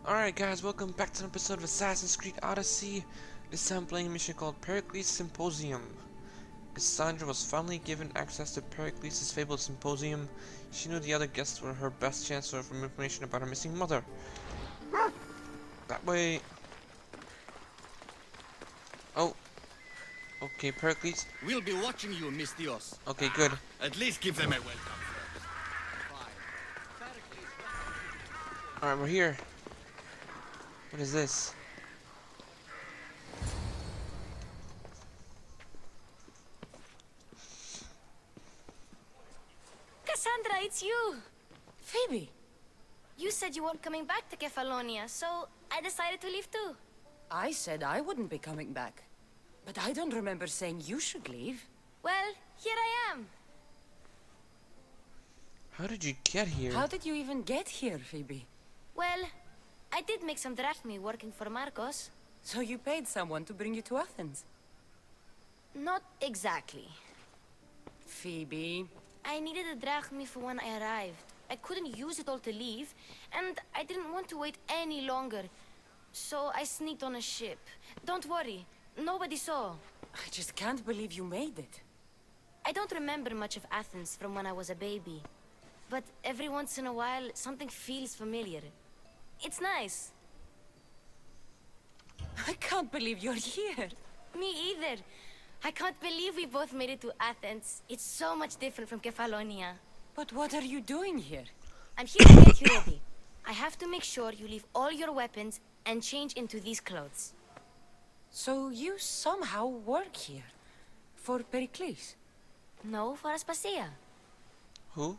Alright guys, welcome back to an episode of Assassin's Creed Odyssey. This time playing a mission called Perikles Symposium. Cassandra was finally given access to Perikles' fabled Symposium. She knew the other guests were her best chance to learn information about her missing mother. That way... Oh, okay, Perikles. We'll be watching you, Miss Dios. Okay, good. At least give them a welcome first. Alright, we're here. What is this? Cassandra, it's you! Phoebe, You said you weren't coming back to Kefalonia, so I decided to leave too. I said I wouldn't be coming back. But I don't remember saying you should leave. Well, here I am. How did you get here? How did you even get here, Phoebe? Well, I did make some drachmi working for Marcos. So you paid someone to bring you to Athens? Not exactly. Phoebe... I needed a drachmi for when I arrived. I couldn't use it all to leave, and I didn't want to wait any longer. So I sneaked on a ship. Don't worry, nobody saw. I just can't believe you made it. I don't remember much of Athens from when I was a baby. But every once in a while, something feels familiar. It's nice. I can't believe you're here. Me either. I can't believe we both made it to Athens. It's so much different from Kefalonia. But what are you doing here? I'm here to get you ready. I have to make sure you leave all your weapons and change into these clothes. So you somehow work here? For Perikles? No, for Aspasia. Who?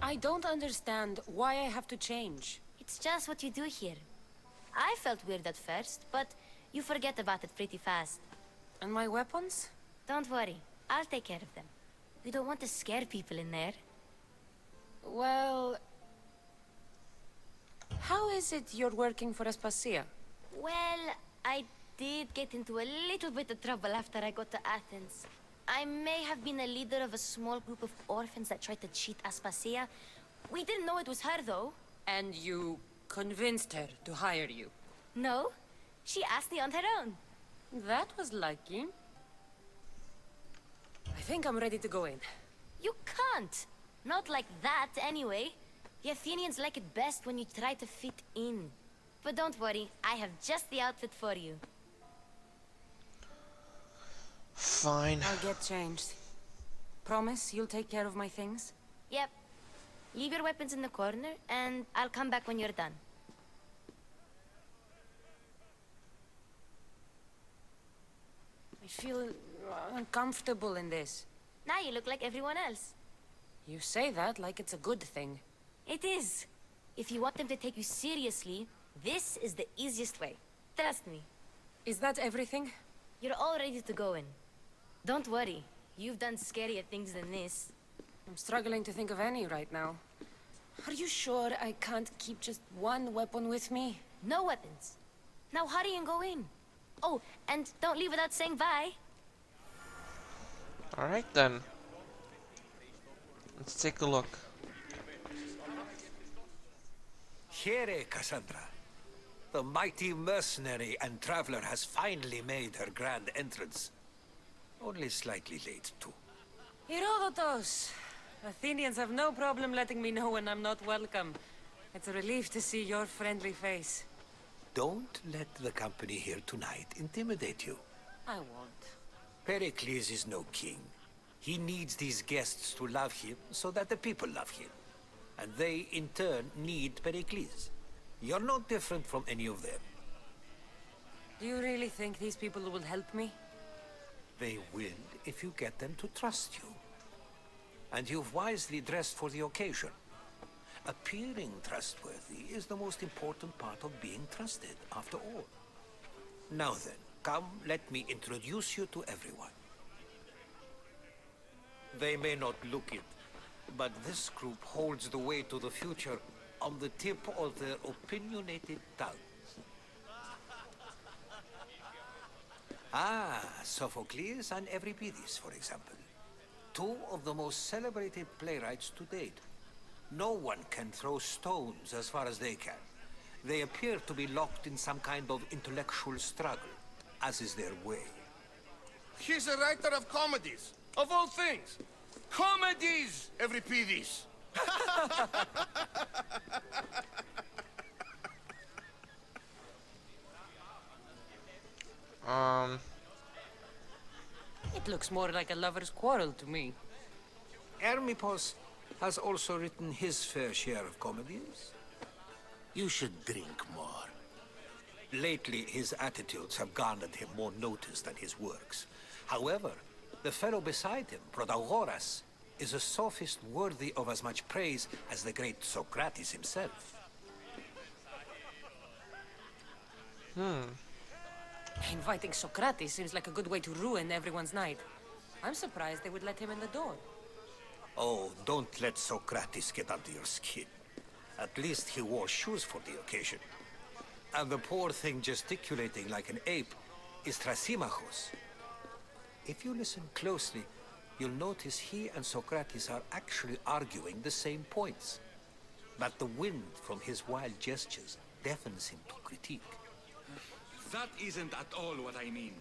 I don't understand why I have to change. It's just what you do here. I felt weird at first, but you forget about it pretty fast. And my weapons? Don't worry, I'll take care of them. We don't want to scare people in there. Well... How is it you're working for Aspasia? Well, I did get into a little bit of trouble after I got to Athens. I may have been a leader of a small group of orphans that tried to cheat Aspasia. We didn't know it was her, though. And you convinced her to hire you? No, she asked me on her own. That was lucky. I think I'm ready to go in. You can't. Not like that, anyway. The Athenians like it best when you try to fit in. But don't worry, I have just the outfit for you. Fine. I'll get changed. Promise you'll take care of my things? Yep. Leave your weapons in the corner, and I'll come back when you're done. I feel uncomfortable in this. Now you look like everyone else. You say that like it's a good thing. It is. If you want them to take you seriously, this is the easiest way. Trust me. Is that everything? You're all ready to go in. Don't worry. You've done scarier things than this. I'm struggling to think of any right now. Are you sure I can't keep just one weapon with me? No weapons. Now hurry and go in. Oh, and don't leave without saying bye. Alright then. Let's take a look. Here, Cassandra. The mighty mercenary and traveler has finally made her grand entrance. Only slightly late, too. Herodotus! Athenians have no problem letting me know when I'm not welcome. It's a relief to see your friendly face. Don't let the company here tonight intimidate you. I won't. Pericles is no king. He needs these guests to love him so that the people love him. And they, in turn, need Pericles. You're no different from any of them. Do you really think these people will help me? They will if you get them to trust you. And you've wisely dressed for the occasion. Appearing trustworthy is the most important part of being trusted, after all. Now then, come, let me introduce you to everyone. They may not look it, but this group holds the way to the future on the tip of their opinionated tongues. Ah, Sophocles and Euripides, for example. Two of the most celebrated playwrights to date. No one can throw stones as far as they can. They appear to be locked in some kind of intellectual struggle, as is their way. He's a writer of comedies, of all things. Comedies, Euripides. It looks more like a lover's quarrel to me. Hermippos has also written his fair share of comedies. You should drink more. Lately, his attitudes have garnered him more notice than his works. However, the fellow beside him, Protagoras, is a sophist worthy of as much praise as the great Socrates himself. Inviting Socrates seems like a good way to ruin everyone's night. I'm surprised they would let him in the door. Oh, don't let Socrates get under your skin. At least he wore shoes for the occasion. And the poor thing gesticulating like an ape is Thrasymachos. If you listen closely, you'll notice he and Socrates are actually arguing the same points. But the wind from his wild gestures deafens him to critique. That isn't at all what I mean.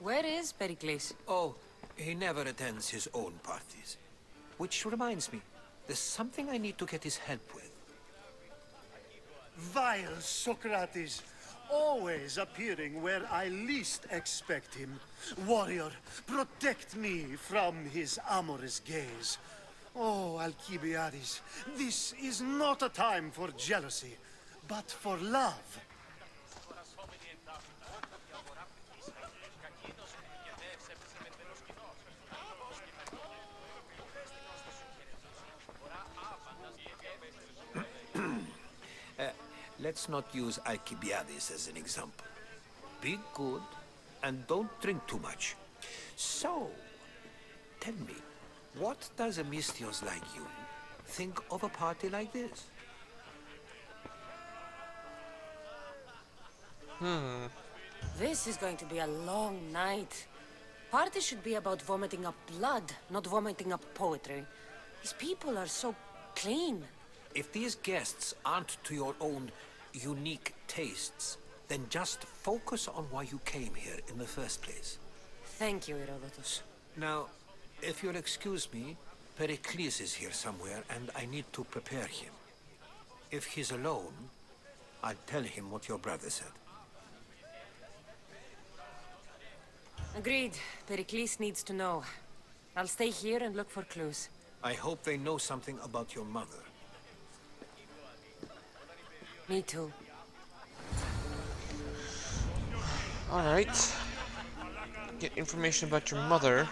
Where is Perikles? Oh, he never attends his own parties. Which reminds me, there's something I need to get his help with. Vile Socrates, always appearing where I least expect him. Warrior, protect me from his amorous gaze. Oh, Alcibiades, this is not a time for jealousy, but for love. Let's not use Alcibiades as an example. Be good and don't drink too much. So, tell me, what does a Mystios like you think of a party like this? This is going to be a long night. Party should be about vomiting up blood, not vomiting up poetry. These people are so clean. If these guests aren't to your own unique tastes, then just focus on why you came here in the first place. Thank you, Herodotus. Now, if you'll excuse me, Perikles is here somewhere, and I need to prepare him. If he's alone, I'll tell him what your brother said. Agreed. Perikles needs to know. I'll stay here and look for clues. I hope they know something about your mother. Me too. Alright. Get information about your mother.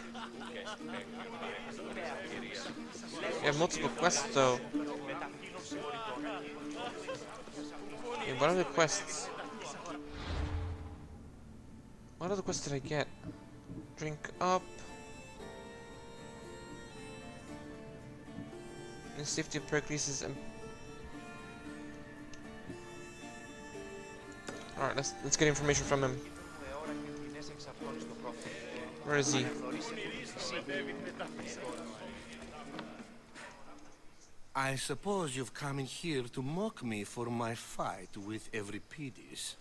You have multiple quests though. Hey, what are the quests? What other quests did I get? Drink up. The safety of Perikles is... Alright, let's get information from him. Where is he? I suppose you've come in here to mock me for my fight with Euripides.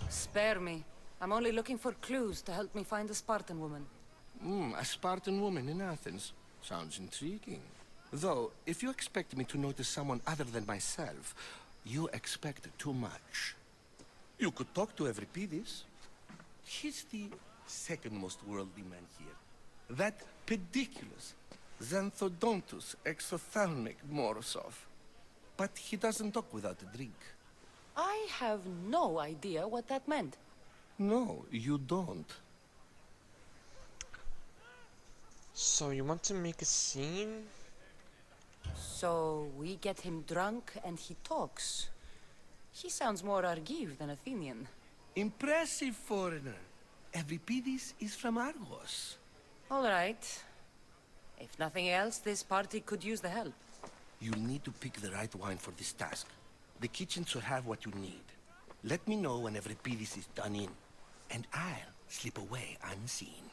Spare me. I'm only looking for clues to help me find a Spartan woman. A Spartan woman in Athens. Sounds intriguing. Though, if you expect me to notice someone other than myself, you expect too much. You could talk to Euripides. He's the second most worldly man here. That pediculous, xanthodontus, exophthalmic Morosov. But he doesn't talk without a drink. I have no idea what that meant. No, you don't. So you want to make a scene? So we get him drunk and he talks. He sounds more Argive than Athenian. Impressive foreigner. Euripides is from Argos. All right. If nothing else, this party could use the help. You'll need to pick the right wine for this task. The kitchen should have what you need. Let me know when Euripides is done in, and I'll slip away unseen.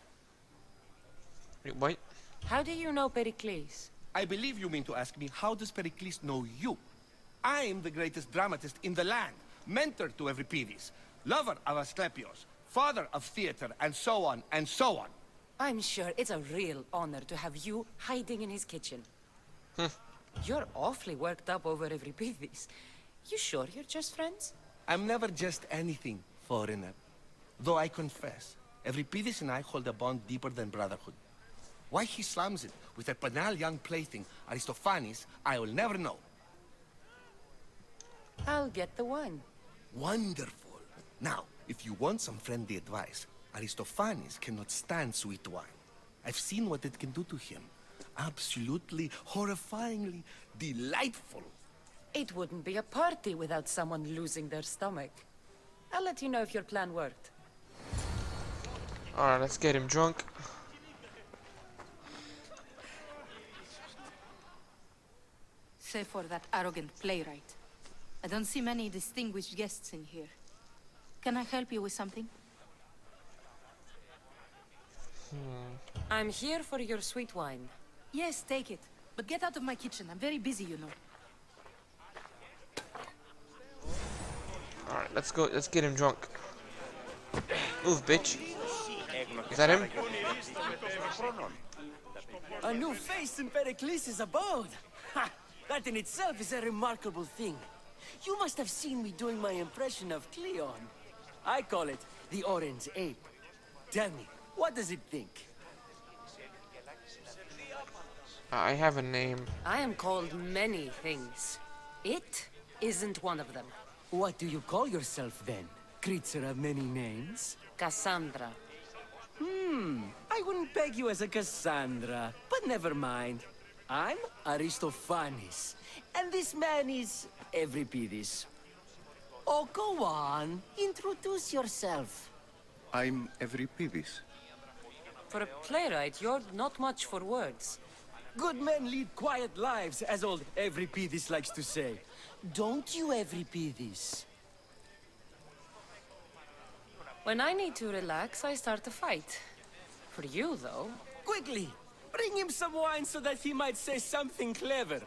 Wait, what? How do you know Perikles? I believe you mean to ask me, how does Pericles know you? I'm the greatest dramatist in the land, mentor to Euripides, lover of Asclepios, father of theater, and so on, and so on. I'm sure it's a real honor to have you hiding in his kitchen. You're awfully worked up over Euripides. You sure you're just friends? I'm never just anything, foreigner. Though I confess, Euripides and I hold a bond deeper than brotherhood. Why he slams it with a banal young plaything, Aristophanes, I will never know. I'll get the wine. Wonderful. Now, if you want some friendly advice, Aristophanes cannot stand sweet wine. I've seen what it can do to him. Absolutely, horrifyingly delightful. It wouldn't be a party without someone losing their stomach. I'll let you know if your plan worked. Alright, let's get him drunk. Save for that arrogant playwright. I don't see many distinguished guests in here. Can I help you with something? I'm here for your sweet wine. Yes, take it. But get out of my kitchen. I'm very busy, you know. Alright, let's go. Let's get him drunk. Move, bitch. Is that him? A new face in Perikles' abode. Ha! That in itself is a remarkable thing. You must have seen me doing my impression of Cleon. I call it the Orange Ape. Tell me, what does it think? I have a name. I am called many things. It isn't one of them. What do you call yourself then? Creature of many names? Cassandra. I wouldn't peg you as a Cassandra, but never mind. I'm Aristophanes, and this man is Euripides. Oh, go on. Introduce yourself. I'm Euripides. For a playwright, you're not much for words. Good men lead quiet lives, as old Euripides likes to say. Don't you, Euripides? When I need to relax, I start a fight. For you, though... Quickly! Bring him some wine so that he might say something clever.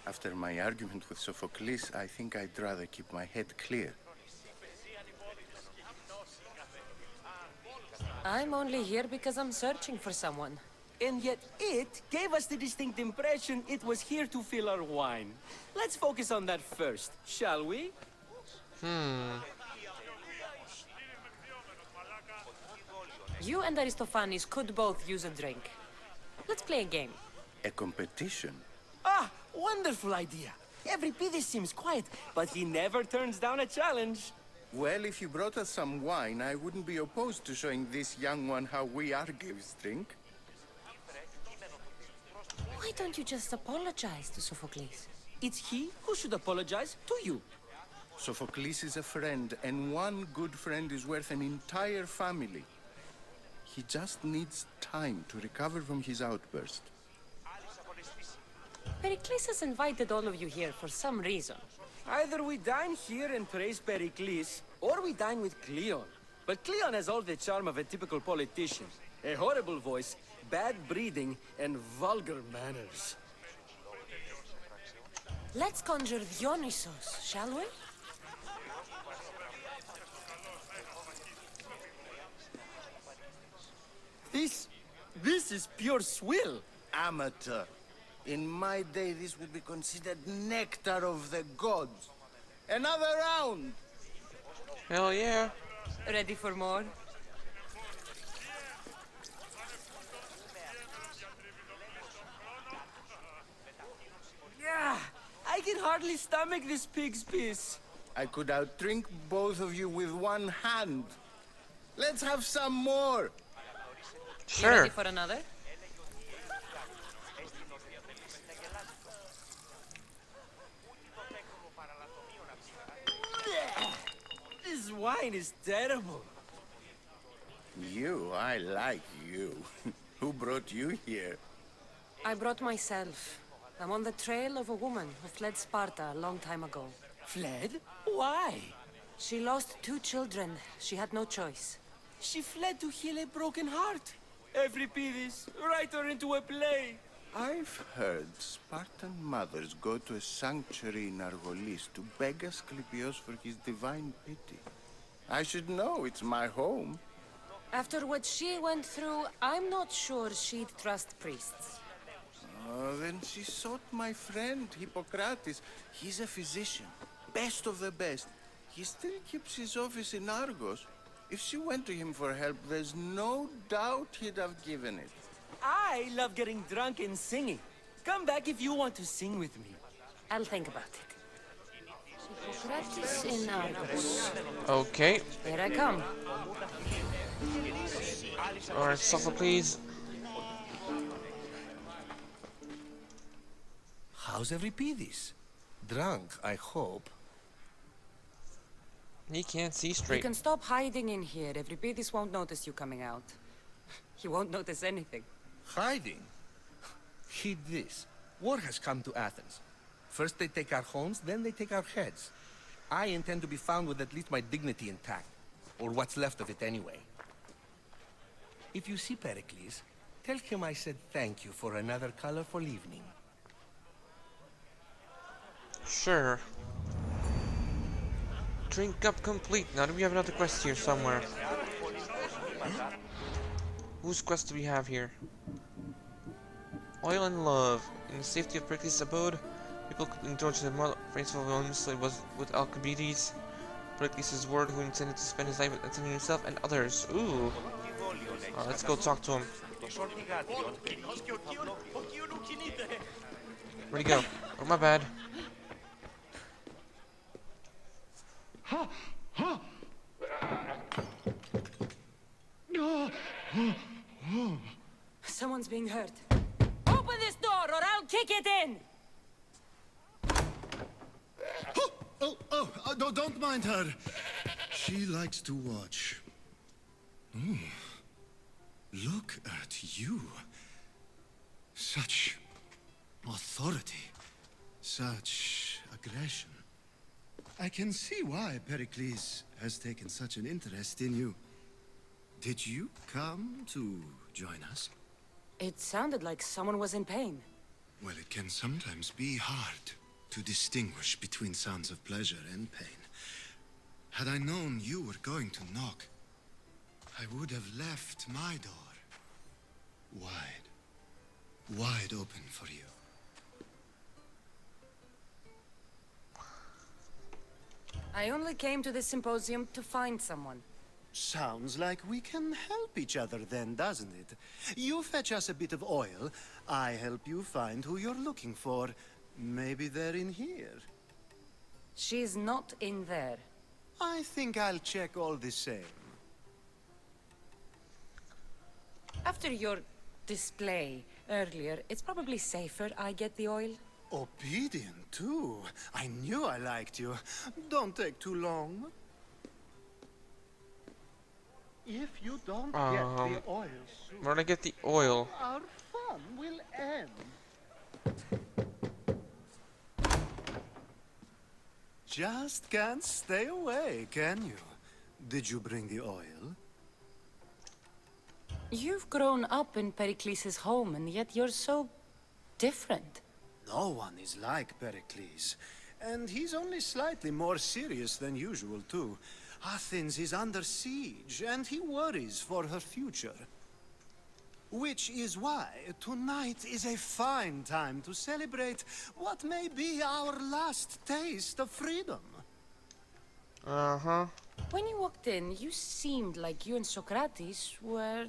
After my argument with Sophocles, I think I'd rather keep my head clear. I'm only here because I'm searching for someone. And yet it gave us the distinct impression it was here to fill our wine. Let's focus on that first, shall we? You and Aristophanes could both use a drink. Let's play a game. A competition? Ah, wonderful idea. Euripides seems quiet, but he never turns down a challenge. Well, if you brought us some wine, I wouldn't be opposed to showing this young one how we Argives drink. Why don't you just apologize to Sophocles? It's he who should apologize to you. Sophocles is a friend, and one good friend is worth an entire family. He just needs time to recover from his outburst. Pericles has invited all of you here for some reason. Either we dine here and praise Pericles, or we dine with Cleon. But Cleon has all the charm of a typical politician. A horrible voice, bad breeding, and vulgar manners. Let's conjure Dionysos, shall we? This is pure swill. Amateur. In my day, this would be considered nectar of the gods. Another round! Hell yeah. Ready for more? Yeah, I can hardly stomach this pig's piss. I could outdrink both of you with one hand. Let's have some more! You Sure. ready for another? This wine is terrible. You, I like you. Who brought you here? I brought myself. I'm on the trail of a woman who fled Sparta a long time ago. Fled? Why? She lost 2 children. She had no choice. She fled to heal a broken heart. Euripides, write her into a play. I've heard Spartan mothers go to a sanctuary in Argolis to beg Asclepios for his divine pity. I should know, it's my home. After what she went through, I'm not sure she'd trust priests. Oh, then she sought my friend, Hippocrates. He's a physician, best of the best. He still keeps his office in Argos. If she went to him for help, there's no doubt he'd have given it. I love getting drunk and singing. Come back if you want to sing with me. I'll think about it. Hippocrates in Argos. Okay. Here I come. Alright, Sophocles. How's Euripides? Drunk, I hope. He can't see You straight. can stop hiding in here. Euripides won't notice you coming out. He won't notice anything. Hiding? Heed this. War has come to Athens. First they take our homes, then they take our heads. I intend to be found with at least my dignity intact. Or what's left of it anyway. If you see Perikles, tell him I said thank you for another colorful evening. Sure. Drink up complete. Now do we have another quest here somewhere? Whose quest do we have here? Oil and love. In the safety of Perikles' abode, people could indulge in the faithful moments it was with Alcibiades, Perikles' word, who intended to spend his life attending himself and others. Ooh. Let's go talk to him. Where'd he go? Oh, my bad. Someone's being hurt. Open this door or I'll kick it in! No, don't mind her. She likes to watch. Oh, look at you. Such authority. Such aggression. I can see why Pericles has taken such an interest in you. Did you come to join us? It sounded like someone was in pain. Well, it can sometimes be hard to distinguish between sounds of pleasure and pain. Had I known you were going to knock, I would have left my door wide open for you. I only came to this symposium to find someone. Sounds like we can help each other then, doesn't it? You fetch us a bit of oil, I help you find who you're looking for. Maybe they're in here. She's not in there. I think I'll check all the same. After your display earlier, it's probably safer I get the oil. Obedient, too. I knew I liked you. Don't take too long. If you don't get the oil soon, Where'd I get the oil? our fun will end. Just can't stay away, can you? Did you bring the oil? You've grown up in Pericles' home, and yet you're so different. No one is like Pericles. And he's only slightly more serious than usual, too. Athens is under siege, and he worries for her future. Which is why tonight is a fine time to celebrate what may be our last taste of freedom. Uh-huh. When you walked in, you seemed like you and Socrates were...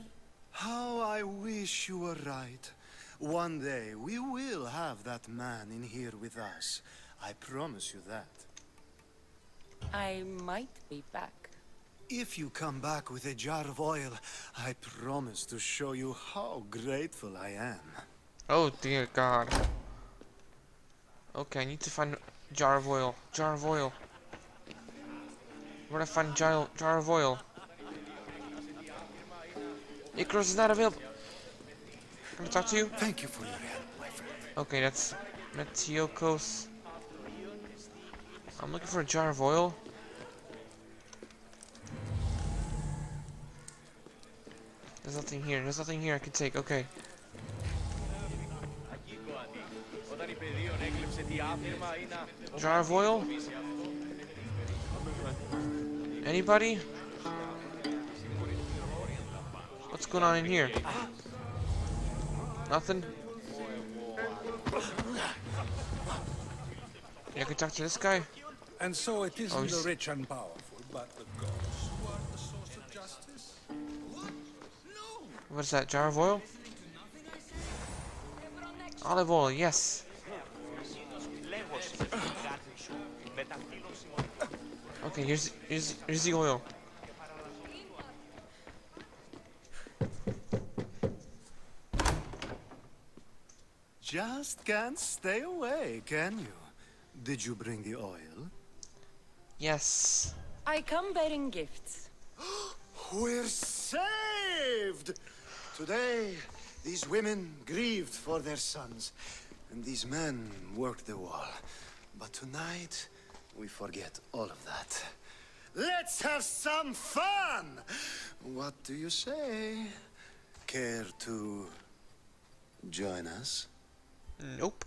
How I wish you were right. One day we will have that man in here with us. I promise you that. I might be back. If you come back with a jar of oil, I promise to show you how grateful I am. Oh dear God. Okay, I need to find a jar of oil. Jar of oil. Where'd I find jar of oil? Icarus is not available. Can I talk to you? Thank you for your help, my friend. Okay, that's Metiokos. I'm looking for a jar of oil. There's nothing here. There's nothing here I can take. Okay. Jar of oil? Anybody? What's going on in here? Nothing? Yeah, I can talk to this guy? And so it isn't he's- the rich and powerful, but the gods who are the source of justice. What is that? Jar of oil? Olive oil, yes. Okay, here's the oil. Just can't stay away, can you? Did you bring the oil? Yes. I come bearing gifts. We're saved! Today, these women grieved for their sons, and these men worked the wall. But tonight, we forget all of that. Let's have some fun! What do you say? Care to join us? Nope.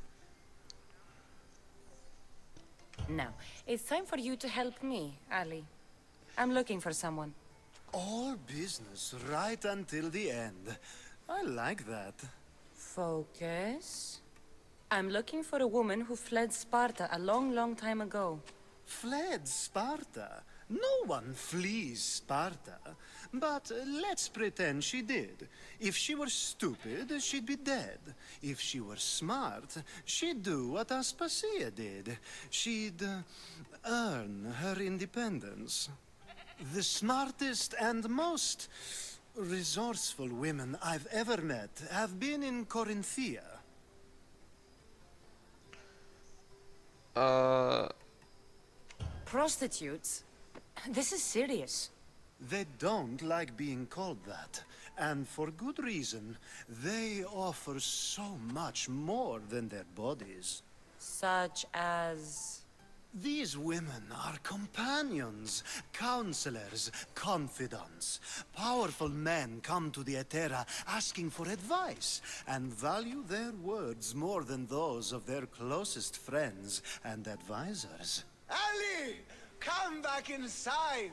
Now, it's time for you to help me, Ali. I'm looking for someone. All business right until the end. I like that. Focus. I'm looking for a woman who fled Sparta a long, long time ago. Fled Sparta? No one flees Sparta. But let's pretend she did. If she were stupid, she'd be dead. If she were smart, she'd do what Aspasia did. She'd earn her independence. The smartest and most resourceful women I've ever met have been in Corinthia. Prostitutes? This is serious. They don't like being called that. And for good reason. They offer so much more than their bodies. Such as... These women are companions, counselors, confidants. Powerful men come to the Etera asking for advice and value their words more than those of their closest friends and advisors. Ali! Come back inside!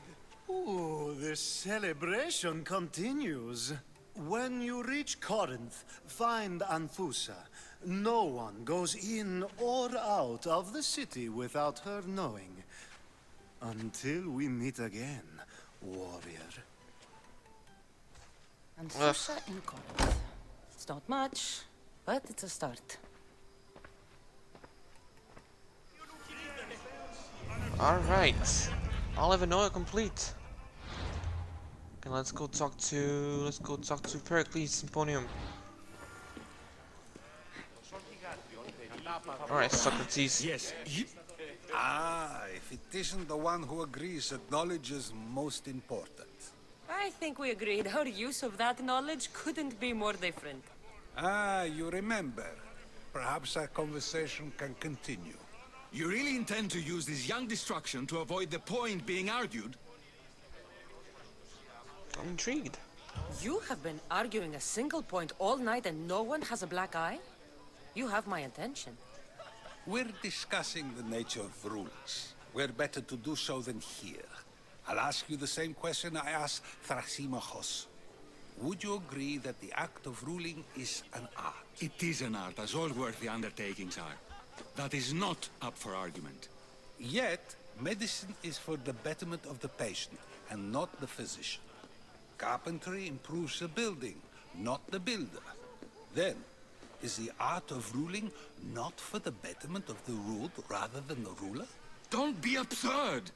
Ooh, the celebration continues. When you reach Corinth, find Anfusa. No one goes in or out of the city without her knowing. Until we meet again, warrior. Anfusa in Corinth. It's not much, but it's a start. Alright. Olive and oil complete. Okay, let's go talk to Perikles Symposium. Alright, Socrates. Yes. If it isn't the one who agrees that knowledge is most important. I think we agreed our use of that knowledge couldn't be more different. You remember. Perhaps our conversation can continue. You really intend to use this young destruction to avoid the point being argued? I'm intrigued. You have been arguing a single point all night and no one has a black eye? You have my attention. We're discussing the nature of rules. Where better to do so than here? I'll ask you the same question I asked Thrasymachos. Would you agree that the act of ruling is an art? It is an art, as all worthy undertakings are. That is not up for argument. Yet, medicine is for the betterment of the patient, and not the physician. Carpentry improves the building, not the builder. Then, is the art of ruling not for the betterment of the ruled rather than the ruler? Don't be absurd!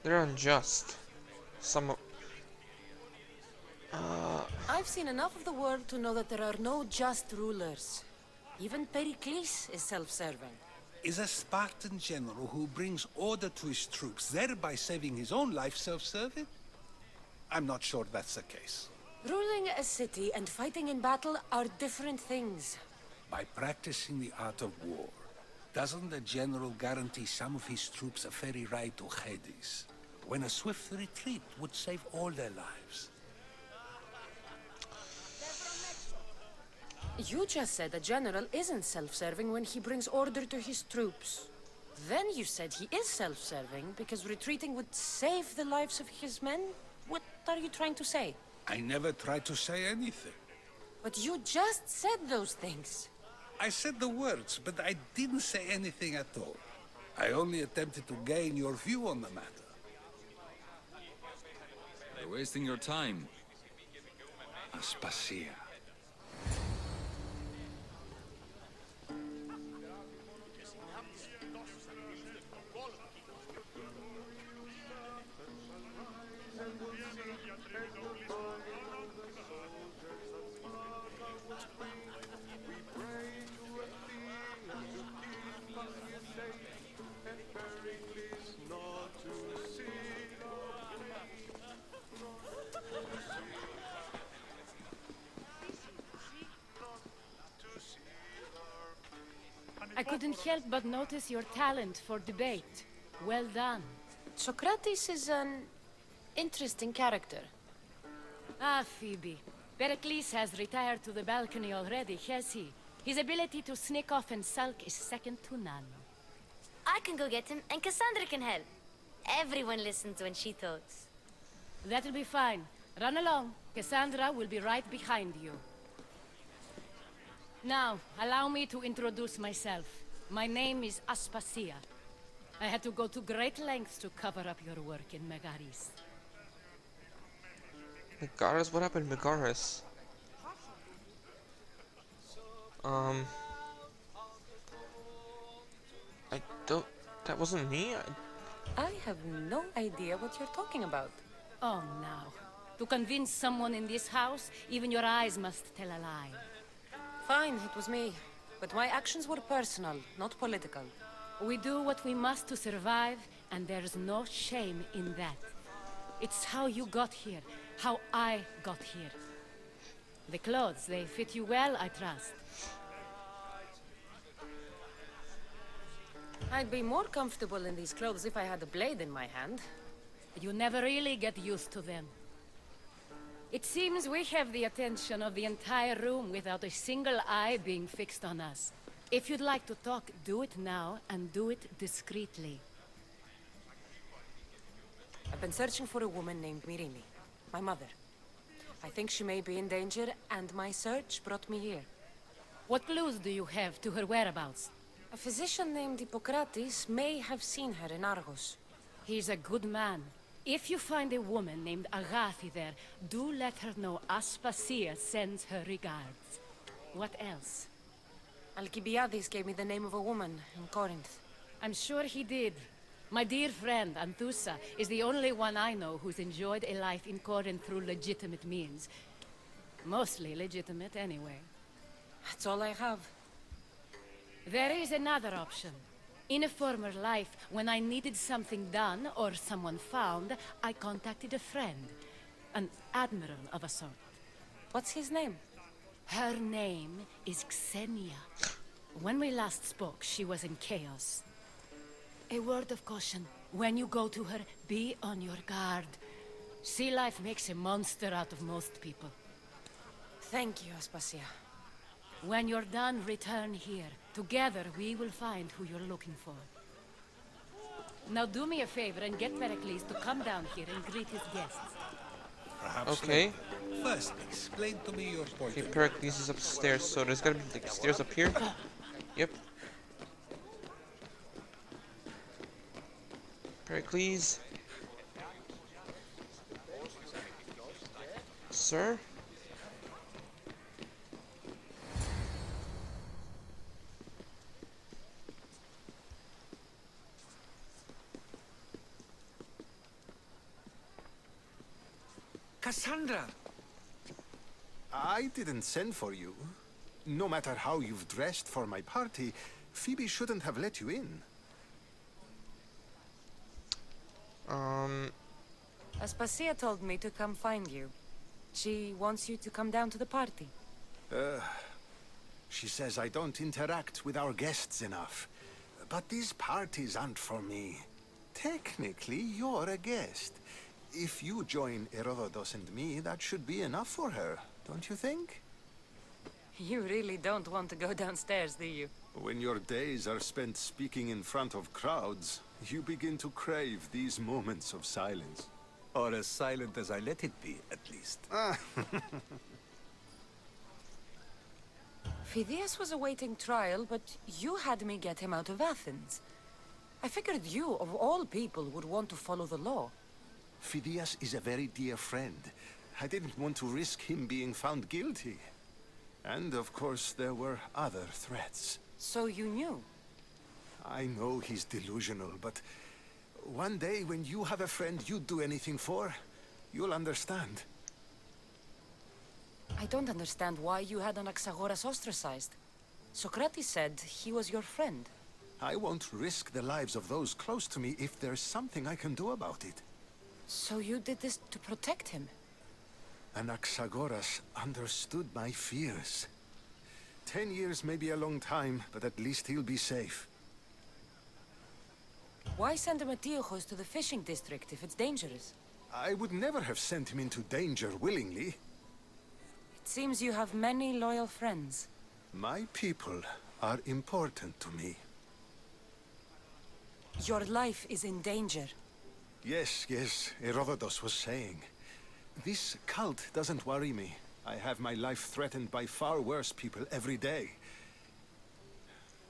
They're unjust. I've seen enough of the world to know that there are no just rulers. Even Perikles is self-serving. Is a Spartan general who brings order to his troops, thereby saving his own life, self-serving? I'm not sure that's the case. Ruling a city and fighting in battle are different things. By practicing the art of war, doesn't the general guarantee some of his troops a ferry ride to Hades? when a swift retreat would save all their lives. You just said a general isn't self-serving when he brings order to his troops. Then you said he is self-serving because retreating would save the lives of his men? What are you trying to say? I never tried to say anything. But you just said those things. I said the words, but I didn't say anything at all. I only attempted to gain your view on the matter. You're wasting your time. Aspasia. I couldn't help but notice your talent for debate. Well done. Socrates is an interesting character. Ah, Phoebe. Perikles has retired to the balcony already, has he? His ability to sneak off and sulk is second to none. I can go get him, and Cassandra can help. Everyone listens when she talks. That'll be fine. Run along. Cassandra will be right behind you. Now, allow me to introduce myself. My name is Aspasia. I had to go to great lengths to cover up your work in Megaris. Megaris? What happened to Megaris? I don't... That wasn't me? I have no idea what you're talking about. Oh, now. To convince someone in this house, even your eyes must tell a lie. Fine, it was me. But my actions were personal, not political. We do what we must to survive, and there's no shame in that. It's how you got here, how I got here. The clothes, they fit you well, I trust. I'd be more comfortable in these clothes if I had a blade in my hand. You never really get used to them. It seems we have the attention of the entire room without a single eye being fixed on us. If you'd like to talk, do it now, and do it discreetly. I've been searching for a woman named Myrine, my mother. I think she may be in danger, and my search brought me here. What clues do you have to her whereabouts? A physician named Hippocrates may have seen her in Argos. He's a good man. If you find a woman named Agathi there, do let her know Aspasia sends her regards. What else? Alcibiades gave me the name of a woman in Corinth. I'm sure he did. My dear friend, Anthusa, is the only one I know who's enjoyed a life in Corinth through legitimate means. Mostly legitimate, anyway. That's all I have. There is another option. In a former life, when I needed something done or someone found, I contacted a friend. An admiral of a sort. What's his name? Her name is Xenia. When we last spoke, she was in chaos. A word of caution. When you go to her, be on your guard. Sea life makes a monster out of most people. Thank you, Aspasia. When you're done, return here. Together, we will find who you're looking for. Now do me a favor and get Perikles to come down here and greet his guests. Perhaps Okay. later. First, explain to me your point Okay, of view. Perikles is upstairs, so there's gotta be like stairs up here. Yep. Perikles. Sir? Cassandra! I didn't send for you. No matter how you've dressed for my party, Phoebe shouldn't have let you in. Aspasia told me to come find you. She wants you to come down to the party. She says I don't interact with our guests enough. But these parties aren't for me. Technically, you're a guest. If you join Herodotus and me, that should be enough for her, don't you think? You really don't want to go downstairs, do you? When your days are spent speaking in front of crowds, you begin to crave these moments of silence. Or as silent as I let it be, at least. Phidias was awaiting trial, but you had me get him out of Athens. I figured you, of all people, would want to follow the law. Phidias is a very dear friend. I didn't want to risk him being found guilty. And of course, there were other threats. So you knew? I know he's delusional, but one day when you have a friend you'd do anything for, you'll understand. I don't understand why you had Anaxagoras ostracized. Socrates said he was your friend. I won't risk the lives of those close to me if there's something I can do about it. So you did this to protect him? Anaxagoras understood my fears. 10 years may be a long time, but at least he'll be safe. Why send Emetiochos to the fishing district if it's dangerous? I would never have sent him into danger willingly. It seems you have many loyal friends. My people are important to me. Your life is in danger. Yes, Herodotus was saying. This cult doesn't worry me. I have my life threatened by far worse people every day.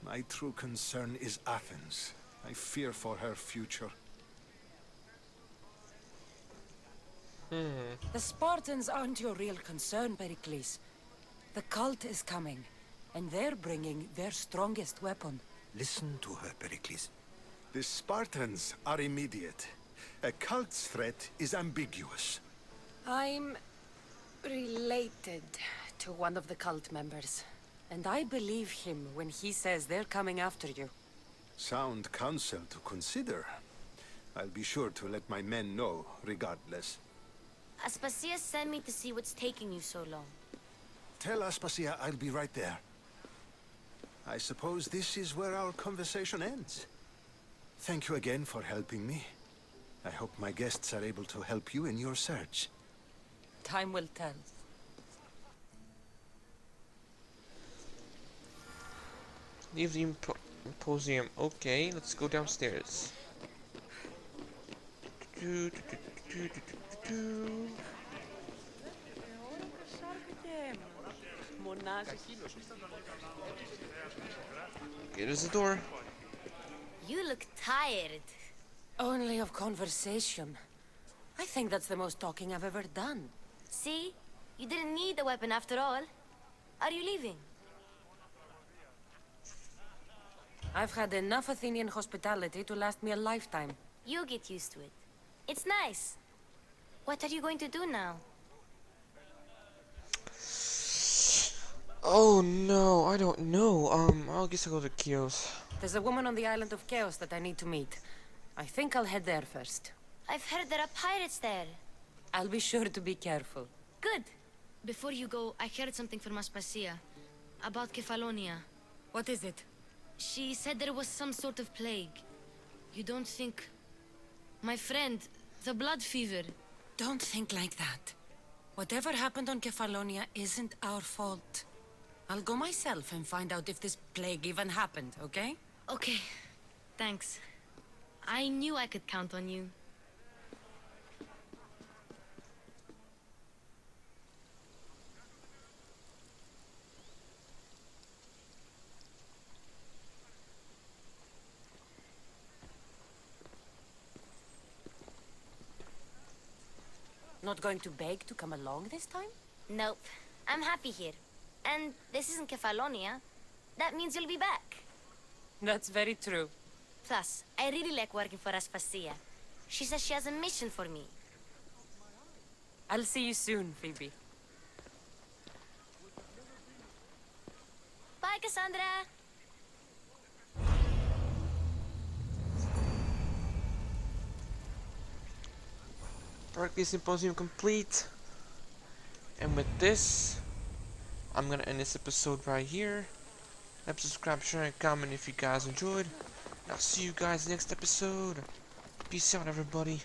My true concern is Athens. I fear for her future. The Spartans aren't your real concern, Perikles. The cult is coming, and they're bringing their strongest weapon. Listen to her, Pericles. The Spartans are immediate. A cult's threat is ambiguous. I'm related to one of the cult members, and I believe him when he says they're coming after you. Sound counsel to consider. I'll be sure to let my men know, regardless. Aspasia sent me to see what's taking you so long. Tell Aspasia I'll be right there. I suppose this is where our conversation ends. Thank you again for helping me. I hope my guests are able to help you in your search. Time will tell. Leave the Symposium. Okay, let's go downstairs. Okay, there's the door. You look tired. Only of conversation. I think that's the most talking I've ever done. See? You didn't need the weapon after all. Are you leaving? I've had enough Athenian hospitality to last me a lifetime. You'll get used to it. It's nice. What are you going to do now? Oh no, I don't know. I guess I'll go to Chios. There's a woman on the island of Chaos that I need to meet. I think I'll head there first. I've heard there are pirates there. I'll be sure to be careful. Good. Before you go, I heard something from Aspasia. About Kefalonia. What is it? She said there was some sort of plague. You don't think... My friend, the blood fever. Don't think like that. Whatever happened on Kefalonia isn't our fault. I'll go myself and find out if this plague even happened, okay? Okay. Thanks. I knew I could count on you. Not going to beg to come along this time? Nope. I'm happy here. And this isn't Kefalonia. That means you'll be back. That's very true. Plus, I really like working for Aspasia. She says she has a mission for me. I'll see you soon, Phoebe. Bye, Cassandra! Perikles Symposium complete. And with this, I'm gonna end this episode right here. Subscribe, share, and comment if you guys enjoyed. I'll see you guys next episode. Peace out, everybody.